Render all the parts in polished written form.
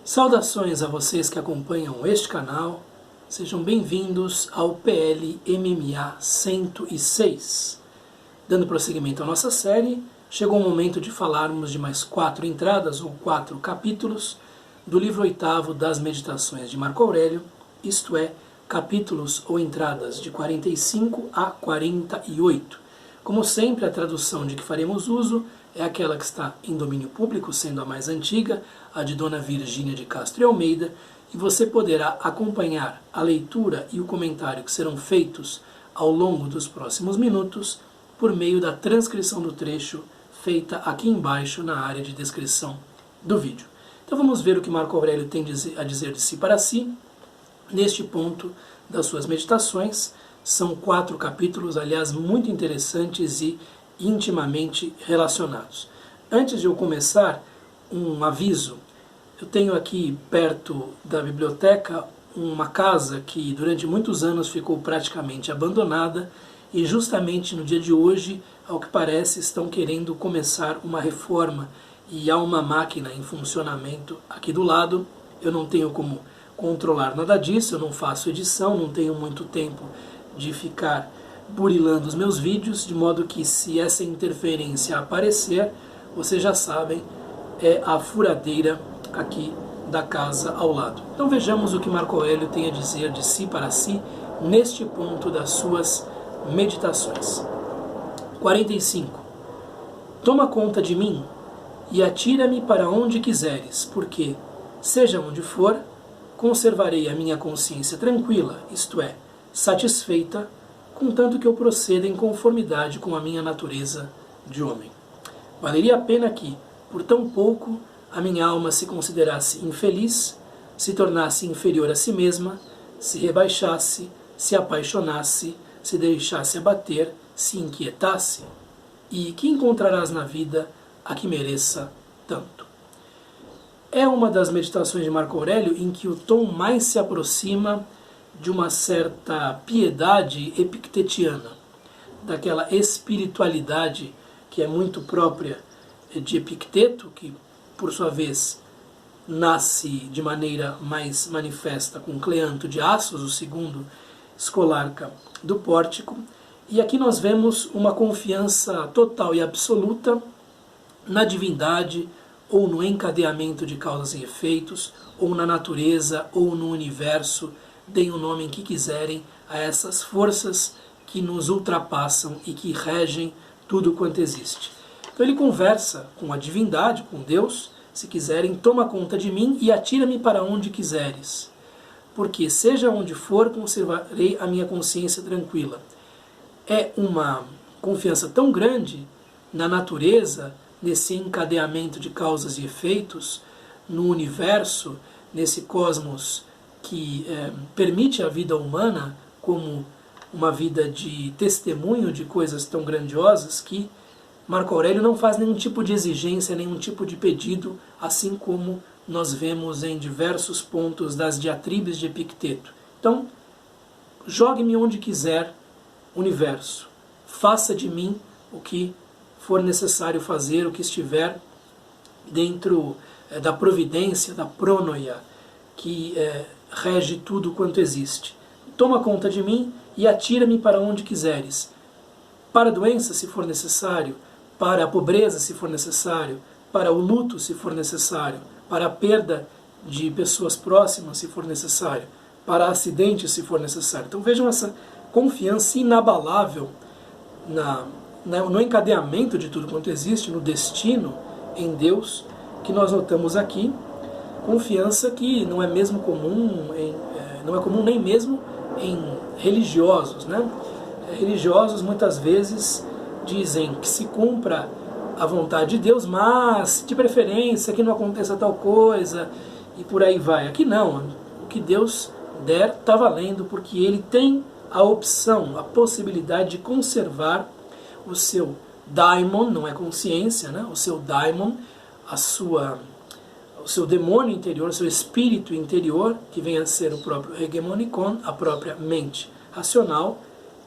Saudações a vocês que acompanham este canal, sejam bem-vindos ao PL MMA 106. Dando prosseguimento à nossa série, chegou o momento de falarmos de mais 4 entradas ou 4 capítulos do livro 8º das Meditações de Marco Aurélio, isto é, capítulos ou entradas de 45 a 48. Como sempre, a tradução de que faremos uso é aquela que está em domínio público, sendo a mais antiga, a de Dona Virgínia de Castro e Almeida, e você poderá acompanhar a leitura e o comentário que serão feitos ao longo dos próximos minutos por meio da transcrição do trecho feita aqui embaixo na área de descrição do vídeo. Então vamos ver o que Marco Aurélio tem a dizer de si para si neste ponto das suas meditações. São 4 capítulos, aliás, muito interessantes e intimamente relacionados. Antes de eu começar, um aviso. Eu tenho aqui perto da biblioteca uma casa que durante muitos anos ficou praticamente abandonada e justamente no dia de hoje, ao que parece, estão querendo começar uma reforma e há uma máquina em funcionamento aqui do lado. Eu não tenho como controlar nada disso, eu não faço edição, não tenho muito tempo de ficar burilando os meus vídeos, de modo que se essa interferência aparecer, vocês já sabem, é a furadeira aqui da casa ao lado. Então vejamos o que Marco Aurélio tem a dizer de si para si neste ponto das suas meditações. 45. Toma conta de mim e atira-me para onde quiseres, porque, seja onde for, conservarei a minha consciência tranquila, isto é, satisfeita, contanto que eu proceda em conformidade com a minha natureza de homem. Valeria a pena que, por tão pouco, a minha alma se considerasse infeliz, se tornasse inferior a si mesma, se rebaixasse, se apaixonasse, se deixasse abater, se inquietasse, e que encontrarás na vida a que mereça tanto. É uma das meditações de Marco Aurélio em que o tom mais se aproxima de uma certa piedade epictetiana, daquela espiritualidade que é muito própria de Epicteto, que por sua vez nasce de maneira mais manifesta com Cleanto de Assos, o segundo escolarca do Pórtico, e aqui nós vemos uma confiança total e absoluta na divindade, ou no encadeamento de causas e efeitos, ou na natureza, ou no universo, deem o nome em que quiserem a essas forças que nos ultrapassam e que regem tudo quanto existe. Então ele conversa com a divindade, com Deus, se quiserem, toma conta de mim e atira-me para onde quiseres, porque seja onde for, conservarei a minha consciência tranquila. É uma confiança tão grande na natureza, nesse encadeamento de causas e efeitos, no universo, nesse cosmos que permite a vida humana como uma vida de testemunho de coisas tão grandiosas, que Marco Aurélio não faz nenhum tipo de exigência, nenhum tipo de pedido, assim como nós vemos em diversos pontos das diatribes de Epicteto. Então, jogue-me onde quiser, universo. Faça de mim o que for necessário fazer, o que estiver dentro da providência, da pronoia, que rege tudo quanto existe. Toma conta de mim e atira-me para onde quiseres. Para a doença, se for necessário, para a pobreza, se for necessário, para o luto, se for necessário, para a perda de pessoas próximas, se for necessário, para acidentes, se for necessário. Então vejam essa confiança inabalável no encadeamento de tudo quanto existe, no destino, em Deus, que nós notamos aqui. Confiança que não é mesmo comum, não é comum nem mesmo em religiosos, né? Religiosos muitas vezes dizem que se cumpra a vontade de Deus, mas de preferência que não aconteça tal coisa, e por aí vai. Aqui não, o que Deus der está valendo, porque Ele tem a opção, a possibilidade de conservar o seu daimon, não é consciência, né? O seu daimon, o seu demônio interior, o seu espírito interior, que vem a ser o próprio hegemonicon, a própria mente racional,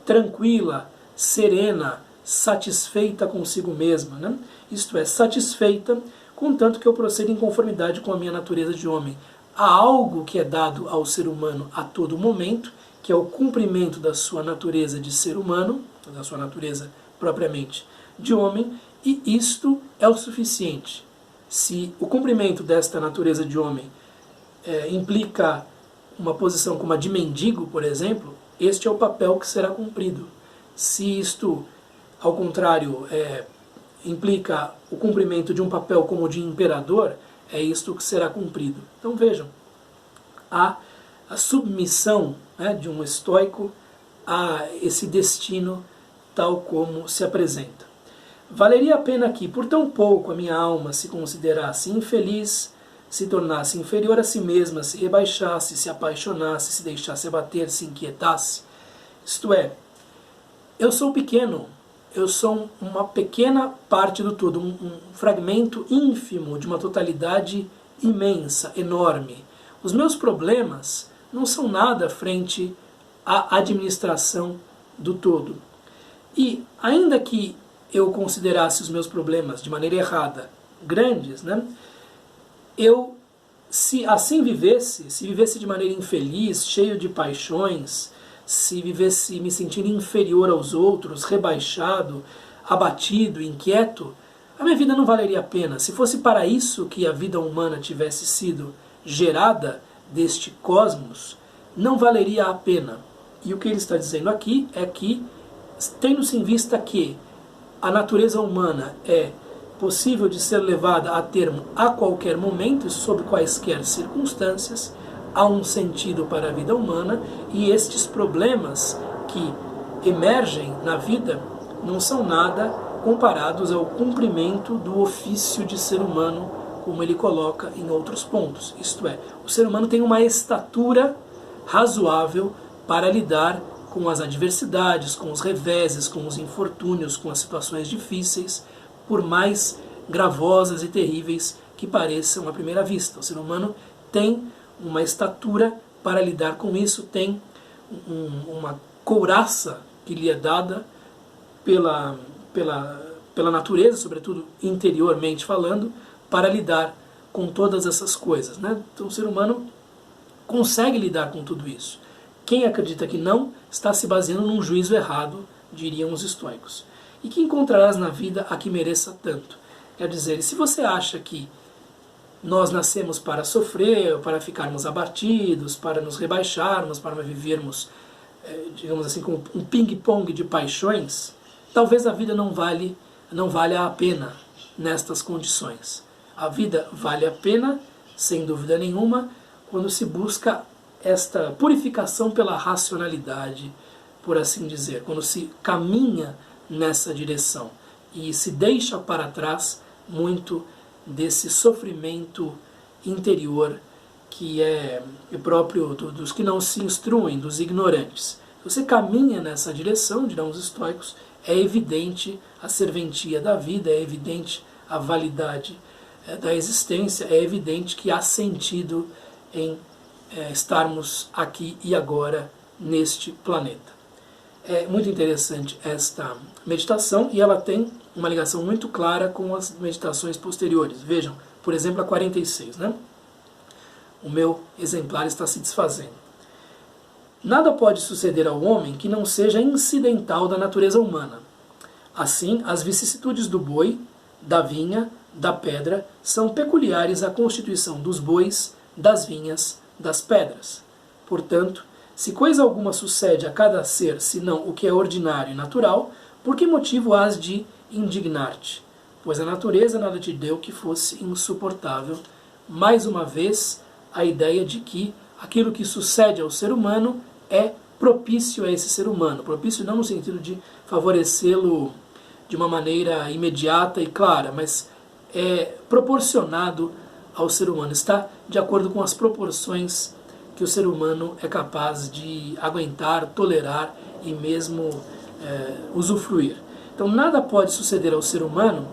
tranquila, serena, satisfeita consigo mesma, né? Isto é, satisfeita contanto que eu proceda em conformidade com a minha natureza de homem. Há algo que é dado ao ser humano a todo momento, que é o cumprimento da sua natureza de ser humano, da sua natureza propriamente de homem, e isto é o suficiente. Se o cumprimento desta natureza de homem implica uma posição como a de mendigo, por exemplo, este é o papel que será cumprido. Se isto, ao contrário, implica o cumprimento de um papel como o de imperador, é isto que será cumprido. Então vejam, há a submissão de um estoico a esse destino tal como se apresenta. Valeria a pena que, por tão pouco, a minha alma se considerasse infeliz, se tornasse inferior a si mesma, se rebaixasse, se apaixonasse, se deixasse abater, se inquietasse. Isto é, eu sou pequeno, eu sou uma pequena parte do todo, um fragmento ínfimo de uma totalidade imensa, enorme. Os meus problemas não são nada frente à administração do todo. E, ainda que eu considerasse os meus problemas de maneira errada, grandes, eu, se assim vivesse, se vivesse de maneira infeliz, cheio de paixões, se vivesse me sentindo inferior aos outros, rebaixado, abatido, inquieto, a minha vida não valeria a pena. Se fosse para isso que a vida humana tivesse sido gerada deste cosmos, não valeria a pena. E o que ele está dizendo aqui é que, tendo-se em vista que a natureza humana é possível de ser levada a termo a qualquer momento, sob quaisquer circunstâncias, há um sentido para a vida humana, e estes problemas que emergem na vida não são nada comparados ao cumprimento do ofício de ser humano, como ele coloca em outros pontos. Isto é, o ser humano tem uma estatura razoável para lidar com as adversidades, com os reveses, com os infortúnios, com as situações difíceis, por mais gravosas e terríveis que pareçam à primeira vista. O ser humano tem uma estatura para lidar com isso, tem uma couraça que lhe é dada pela natureza, sobretudo interiormente falando, para lidar com todas essas coisas. Então o ser humano consegue lidar com tudo isso. Quem acredita que não, está se baseando num juízo errado, diriam os estoicos. E que encontrarás na vida a que mereça tanto. Quer dizer, se você acha que nós nascemos para sofrer, para ficarmos abatidos, para nos rebaixarmos, para vivermos, digamos assim, com um ping-pong de paixões, talvez a vida não valha a pena nestas condições. A vida vale a pena, sem dúvida nenhuma, quando se busca esta purificação pela racionalidade, por assim dizer, quando se caminha nessa direção e se deixa para trás muito desse sofrimento interior que é próprio dos que não se instruem, dos ignorantes. Você caminha nessa direção, dirão os estoicos, é evidente a serventia da vida, é evidente a validade da existência, é evidente que há sentido em estarmos aqui e agora neste planeta. É muito interessante esta meditação e ela tem uma ligação muito clara com as meditações posteriores. Vejam, por exemplo, a 46. O meu exemplar está se desfazendo. Nada pode suceder ao homem que não seja incidental da natureza humana. Assim, as vicissitudes do boi, da vinha, da pedra, são peculiares à constituição dos bois, das vinhas, das pedras. Portanto, se coisa alguma sucede a cada ser, senão o que é ordinário e natural, por que motivo has de indignar-te? Pois a natureza nada te deu que fosse insuportável. Mais uma vez, a ideia de que aquilo que sucede ao ser humano é propício a esse ser humano. Propício não no sentido de favorecê-lo de uma maneira imediata e clara, mas é proporcionado ao ser humano. Está de acordo com as proporções que o ser humano é capaz de aguentar, tolerar e mesmo usufruir. Então nada pode suceder ao ser humano,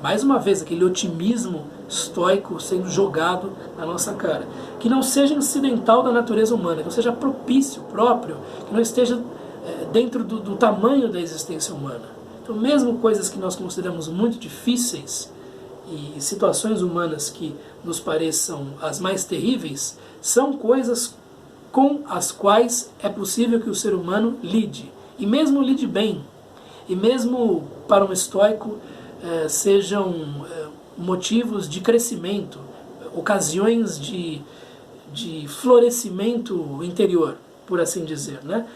mais uma vez aquele otimismo estoico sendo jogado na nossa cara, que não seja incidental da natureza humana, que não seja propício, próprio, que não esteja dentro do tamanho da existência humana. Então mesmo coisas que nós consideramos muito difíceis e situações humanas que nos pareçam as mais terríveis, são coisas com as quais é possível que o ser humano lide, e mesmo lide bem, e mesmo para um estoico sejam motivos de crescimento, ocasiões de florescimento interior, por assim dizer, né?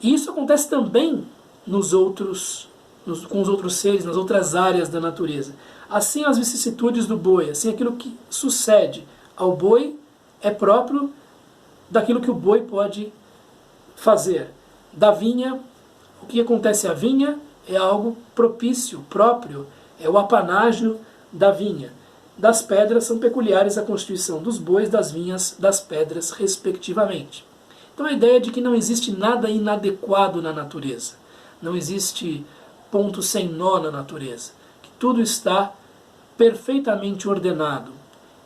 E isso acontece também com os outros seres, nas outras áreas da natureza. Assim as vicissitudes do boi, assim aquilo que sucede ao boi é próprio daquilo que o boi pode fazer. Da vinha, o que acontece à vinha é algo propício, próprio, é o apanágio da vinha. Das pedras são peculiares à constituição dos bois, das vinhas, das pedras, respectivamente. Então a ideia é de que não existe nada inadequado na natureza, não existe ponto sem nó na natureza, que tudo está perfeitamente ordenado.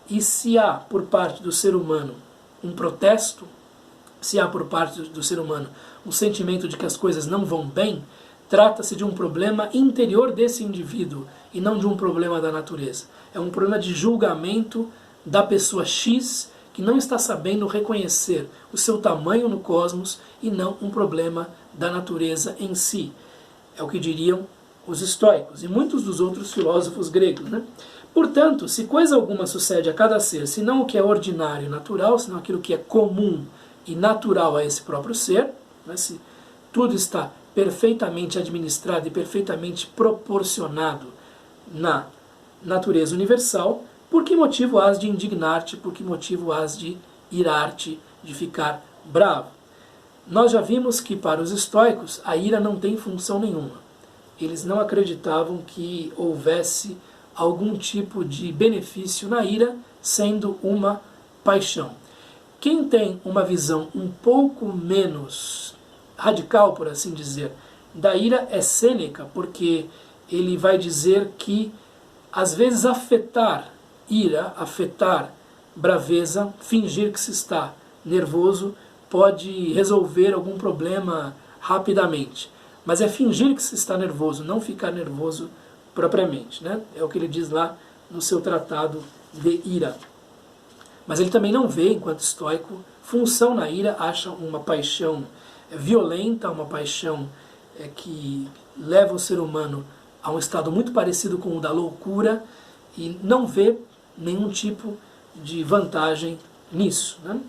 E se há por parte do ser humano um protesto, se há por parte do ser humano um sentimento de que as coisas não vão bem, trata-se de um problema interior desse indivíduo e não de um problema da natureza. É um problema de julgamento da pessoa X que não está sabendo reconhecer o seu tamanho no cosmos e não um problema da natureza em si. É o que diriam os estoicos e muitos dos outros filósofos gregos, né? Portanto, se coisa alguma sucede a cada ser, senão o que é ordinário e natural, senão aquilo que é comum e natural a esse próprio ser, né? Se tudo está perfeitamente administrado e perfeitamente proporcionado na natureza universal, por que motivo has de indignar-te, por que motivo has de irar-te, de ficar bravo? Nós já vimos que para os estoicos a ira não tem função nenhuma. Eles não acreditavam que houvesse algum tipo de benefício na ira, sendo uma paixão. Quem tem uma visão um pouco menos radical, por assim dizer, da ira é Sêneca, porque ele vai dizer que às vezes afetar ira, afetar braveza, fingir que se está nervoso, pode resolver algum problema rapidamente. Mas é fingir que se está nervoso, não ficar nervoso propriamente, né? É o que ele diz lá no seu tratado de ira. Mas ele também não vê, enquanto estoico, função na ira, acha uma paixão violenta, uma paixão que leva o ser humano a um estado muito parecido com o da loucura e não vê nenhum tipo de vantagem nisso, né?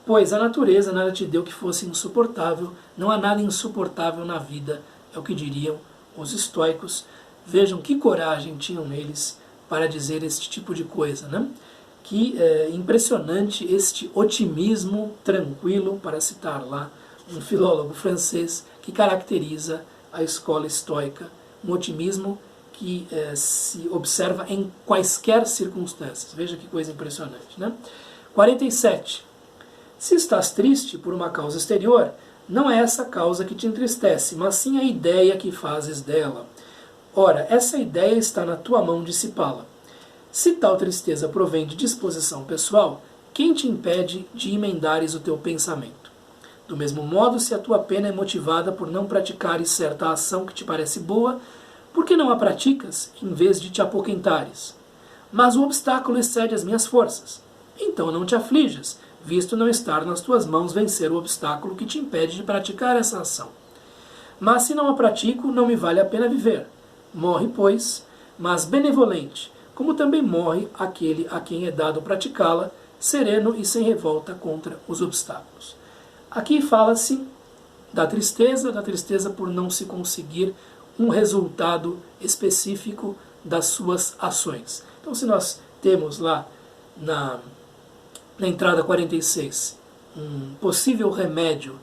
Pois a natureza nada te deu que fosse insuportável, não há nada insuportável na vida, é o que diriam os estoicos. Vejam que coragem tinham eles para dizer este tipo de coisa, né? Que impressionante este otimismo tranquilo, para citar lá um filólogo francês, que caracteriza a escola estoica, um otimismo que se observa em quaisquer circunstâncias. Veja que coisa impressionante, né? 47. Se estás triste por uma causa exterior, não é essa causa que te entristece, mas sim a ideia que fazes dela. Ora, essa ideia está na tua mão dissipá-la. Se tal tristeza provém de disposição pessoal, quem te impede de emendares o teu pensamento? Do mesmo modo, se a tua pena é motivada por não praticares certa ação que te parece boa, por que não a praticas, em vez de te apoquentares? Mas o obstáculo excede as minhas forças. Então não te aflijas, visto não estar nas tuas mãos vencer o obstáculo que te impede de praticar essa ação. Mas se não a pratico, não me vale a pena viver. Morre, pois, mas benevolente, como também morre aquele a quem é dado praticá-la, sereno e sem revolta contra os obstáculos. Aqui fala-se da tristeza por não se conseguir um resultado específico das suas ações. Então, se nós temos lá na entrada 46 um possível remédio,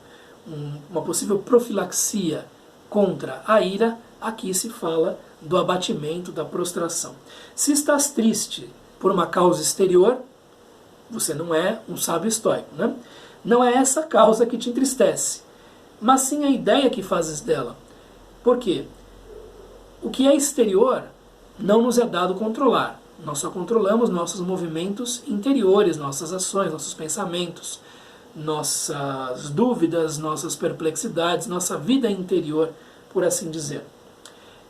uma possível profilaxia contra a ira, aqui se fala do abatimento, da prostração. Se estás triste por uma causa exterior, você não é um sábio estoico, né? Não é essa causa que te entristece, mas sim a ideia que fazes dela. Por quê? O que é exterior não nos é dado controlar. Nós só controlamos nossos movimentos interiores, nossas ações, nossos pensamentos, nossas dúvidas, nossas perplexidades, nossa vida interior, por assim dizer.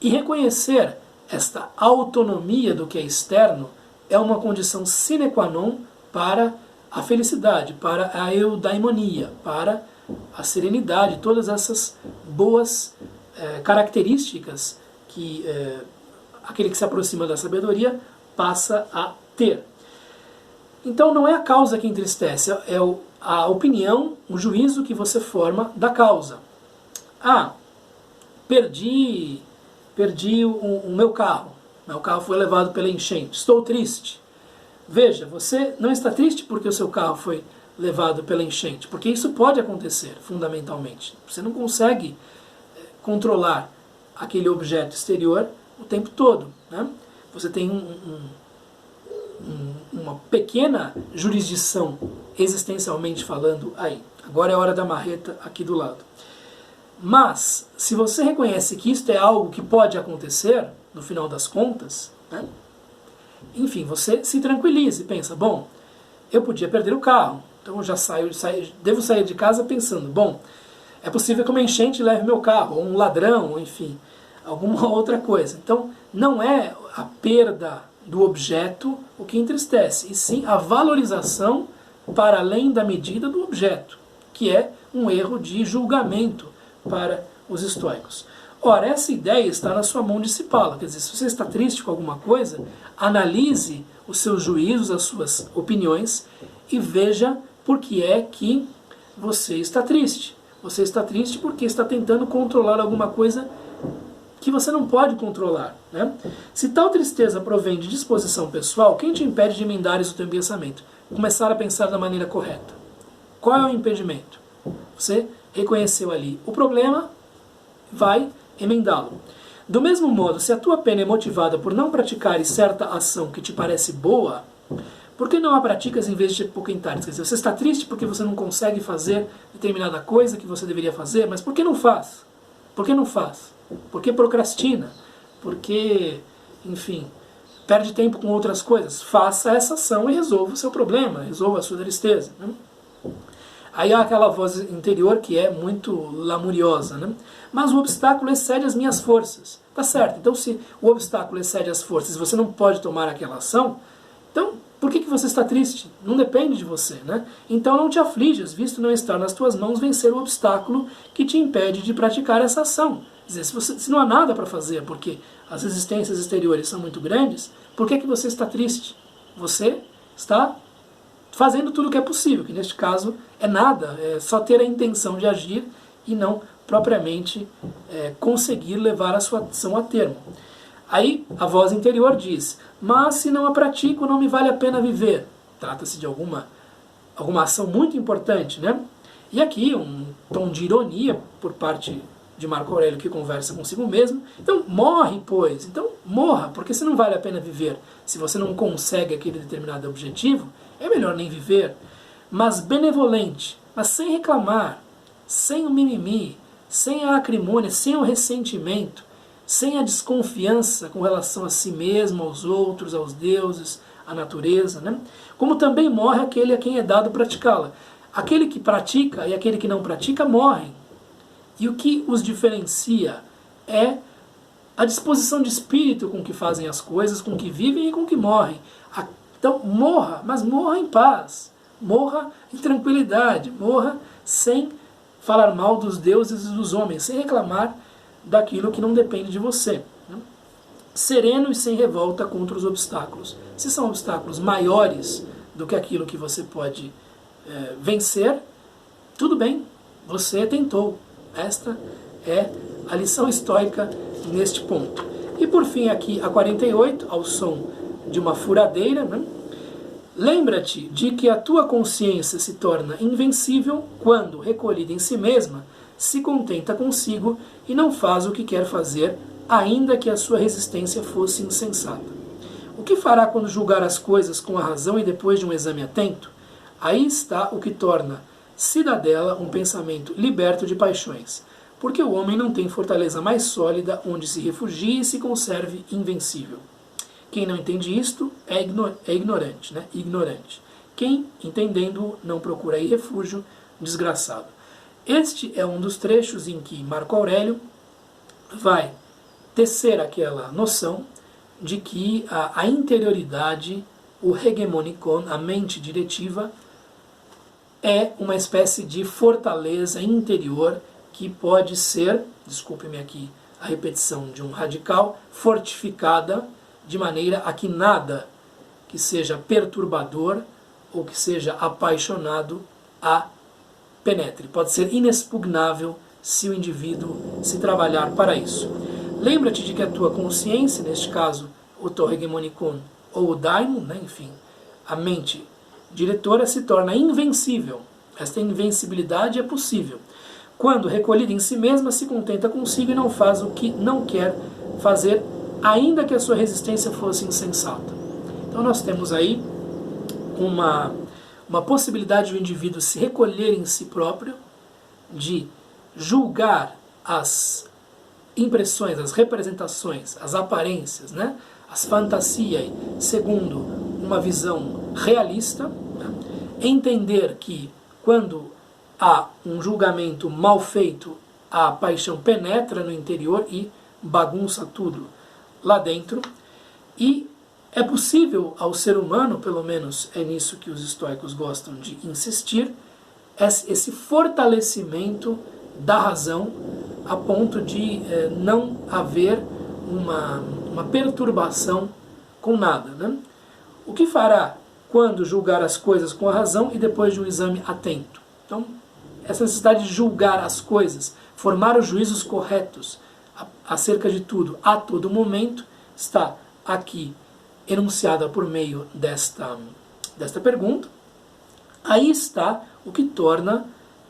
E reconhecer esta autonomia do que é externo é uma condição sine qua non para a felicidade, para a eudaimonia, para a serenidade, todas essas boas características que aquele que se aproxima da sabedoria passa a ter. Então não é a causa que entristece, é a opinião, o juízo que você forma da causa. Perdi o meu carro foi levado pela enchente, estou triste. Veja, você não está triste porque o seu carro foi levado pela enchente, porque isso pode acontecer, fundamentalmente. Você não consegue controlar aquele objeto exterior o tempo todo, né? Você tem uma pequena jurisdição, existencialmente falando, aí. Agora é a hora da marreta aqui do lado. Mas, se você reconhece que isto é algo que pode acontecer, no final das contas, né? Enfim, você se tranquiliza e pensa, bom, eu podia perder o carro, então eu já devo sair de casa pensando, bom, é possível que uma enchente leve meu carro, ou um ladrão, ou enfim, alguma outra coisa. Então, não é a perda do objeto o que entristece, e sim a valorização para além da medida do objeto, que é um erro de julgamento para os estoicos. Ora, essa ideia está na sua mão dissipá-la. Quer dizer, se você está triste com alguma coisa, analise os seus juízos, as suas opiniões e veja por que é que você está triste. Você está triste porque está tentando controlar alguma coisa que você não pode controlar, né? Se tal tristeza provém de disposição pessoal, quem te impede de emendares o teu pensamento? Começar a pensar da maneira correta. Qual é o impedimento? Você reconheceu ali o problema, vai emendá-lo. Do mesmo modo, se a tua pena é motivada por não praticares certa ação que te parece boa, por que não a praticas em vez de apoquentares? Quer dizer, você está triste porque você não consegue fazer determinada coisa que você deveria fazer, mas por que não faz? Por que não faz? Por que procrastina? Porque, enfim, perde tempo com outras coisas. Faça essa ação e resolva o seu problema, resolva a sua tristeza, né? Aí há aquela voz interior que é muito lamuriosa, né? Mas o obstáculo excede as minhas forças. Tá certo, então se o obstáculo excede as forças e você não pode tomar aquela ação, então por que você está triste? Não depende de você, né? Então não te aflijas, visto não estar nas tuas mãos vencer o obstáculo que te impede de praticar essa ação. Quer dizer, se não há nada para fazer, porque as resistências exteriores são muito grandes, por que você está triste? Você está fazendo tudo o que é possível, que neste caso é nada, é só ter a intenção de agir e não propriamente conseguir levar a sua ação a termo. Aí a voz interior diz, mas se não a pratico, não me vale a pena viver. Trata-se de alguma ação muito importante, né? E aqui um tom de ironia por parte de Marco Aurélio, que conversa consigo mesmo. Então morre, pois. Então morra, porque se não vale a pena viver, se você não consegue aquele determinado objetivo, é melhor nem viver. Mas benevolente, mas sem reclamar, sem o mimimi, sem a acrimônia, sem o ressentimento, sem a desconfiança com relação a si mesmo, aos outros, aos deuses, à natureza, né? Como também morre aquele a quem é dado praticá-la. Aquele que pratica e aquele que não pratica morrem. E o que os diferencia é a disposição de espírito com que fazem as coisas, com que vivem e com que morrem. Então morra, mas morra em paz, morra em tranquilidade, morra sem falar mal dos deuses e dos homens, sem reclamar daquilo que não depende de você, né? Sereno e sem revolta contra os obstáculos. Se são obstáculos maiores do que aquilo que você pode vencer, tudo bem, você tentou. Esta é a lição estoica neste ponto. E por fim aqui a 48, ao som de uma furadeira, né? Lembra-te de que a tua consciência se torna invencível quando, recolhida em si mesma, se contenta consigo e não faz o que quer fazer, ainda que a sua resistência fosse insensata. O que fará quando julgar as coisas com a razão e depois de um exame atento? Aí está o que torna cidadela um pensamento liberto de paixões, porque o homem não tem fortaleza mais sólida onde se refugie e se conserve invencível. Quem não entende isto é ignorante, né? Ignorante. Quem, entendendo, não procura aí refúgio, desgraçado. Este é um dos trechos em que Marco Aurélio vai tecer aquela noção de que a interioridade, o hegemonikon, a mente diretiva, é uma espécie de fortaleza interior que pode ser, desculpe-me aqui a repetição de um radical, fortificada de maneira a que nada que seja perturbador ou que seja apaixonado a penetre. Pode ser inexpugnável se o indivíduo se trabalhar para isso. Lembra-te de que a tua consciência, neste caso o teu hegemonikon ou o daimon, né, enfim, a mente diretora, se torna invencível. Esta invencibilidade é possível quando, recolhida em si mesma, se contenta consigo e não faz o que não quer fazer, ainda que a sua resistência fosse insensata. Então nós temos aí uma possibilidade do indivíduo se recolher em si próprio, de julgar as impressões, as representações, as aparências, né, as fantasias, segundo uma visão realista, né, entender que quando há um julgamento mal feito, a paixão penetra no interior e bagunça tudo lá dentro, e é possível ao ser humano, pelo menos é nisso que os estoicos gostam de insistir, esse fortalecimento da razão a ponto de não haver uma perturbação com nada, né? O que fará quando julgar as coisas com a razão e depois de um exame atento? Então, essa necessidade de julgar as coisas, formar os juízos corretos acerca de tudo, a todo momento, está aqui enunciada por meio desta pergunta. Aí está o que torna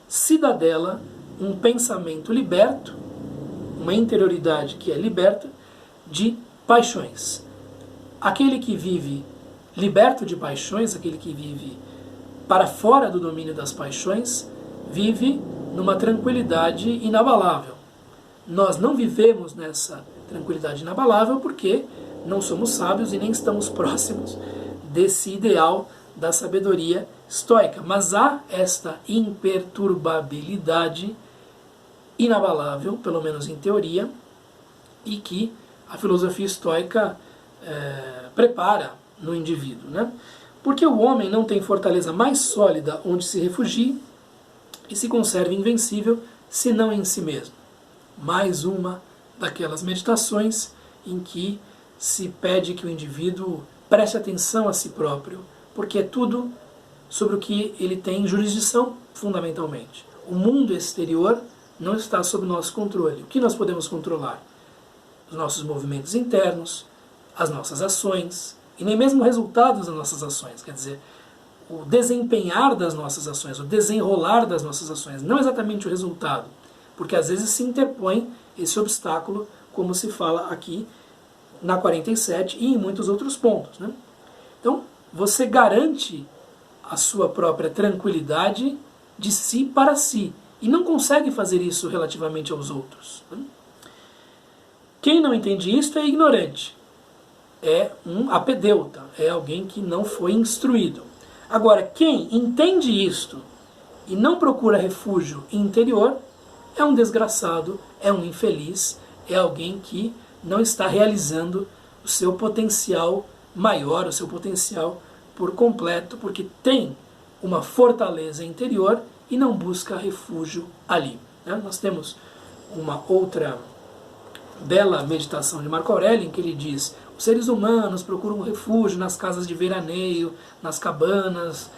cidadela um pensamento liberto, uma interioridade que é liberta de paixões. Aquele que vive liberto de paixões, aquele que vive para fora do domínio das paixões, vive numa tranquilidade inabalável. Nós não vivemos nessa tranquilidade inabalável porque não somos sábios e nem estamos próximos desse ideal da sabedoria estoica. Mas há esta imperturbabilidade inabalável, pelo menos em teoria, e que a filosofia estoica prepara no indivíduo, né? Porque o homem não tem fortaleza mais sólida onde se refugie e se conserva invencível, senão em si mesmo. Mais uma daquelas meditações em que se pede que o indivíduo preste atenção a si próprio, porque é tudo sobre o que ele tem jurisdição, fundamentalmente. O mundo exterior não está sob nosso controle. O que nós podemos controlar? Os nossos movimentos internos, as nossas ações, e nem mesmo o resultado das nossas ações, quer dizer, o desempenhar das nossas ações, o desenrolar das nossas ações, não exatamente o resultado, porque às vezes se interpõe esse obstáculo, como se fala aqui na 47 e em muitos outros pontos, né? Então, você garante a sua própria tranquilidade de si para si, e não consegue fazer isso relativamente aos outros, né? Quem não entende isso é ignorante, é um apedeuta, é alguém que não foi instruído. Agora, quem entende isto e não procura refúgio interior é um desgraçado, é um infeliz, é alguém que não está realizando o seu potencial maior, o seu potencial por completo, porque tem uma fortaleza interior e não busca refúgio ali, né? Nós temos uma outra bela meditação de Marco Aurélio, em que ele diz: os seres humanos procuram refúgio nas casas de veraneio, nas cabanas,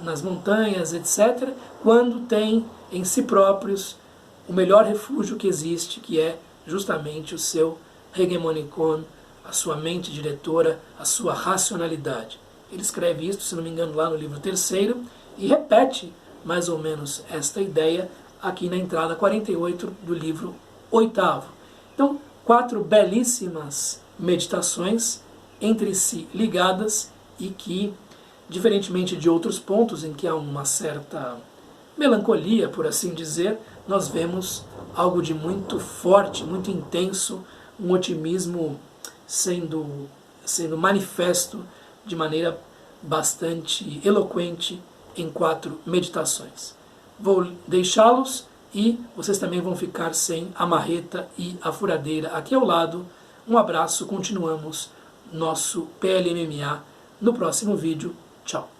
nas montanhas, etc., quando têm em si próprios o melhor refúgio que existe, que é justamente o seu hegemonikon, a sua mente diretora, a sua racionalidade. Ele escreve isso, se não me engano, lá no livro 3º, e repete mais ou menos esta ideia aqui na entrada 48 do livro 8º. Então, 4 belíssimas meditações entre si ligadas e que, diferentemente de outros pontos em que há uma certa melancolia, por assim dizer, nós vemos algo de muito forte, muito intenso, um otimismo sendo manifesto de maneira bastante eloquente em 4 meditações. Vou deixá-los e vocês também vão ficar sem a marreta e a furadeira aqui ao lado. Um abraço, continuamos nosso PL MMA no próximo vídeo. Tchau!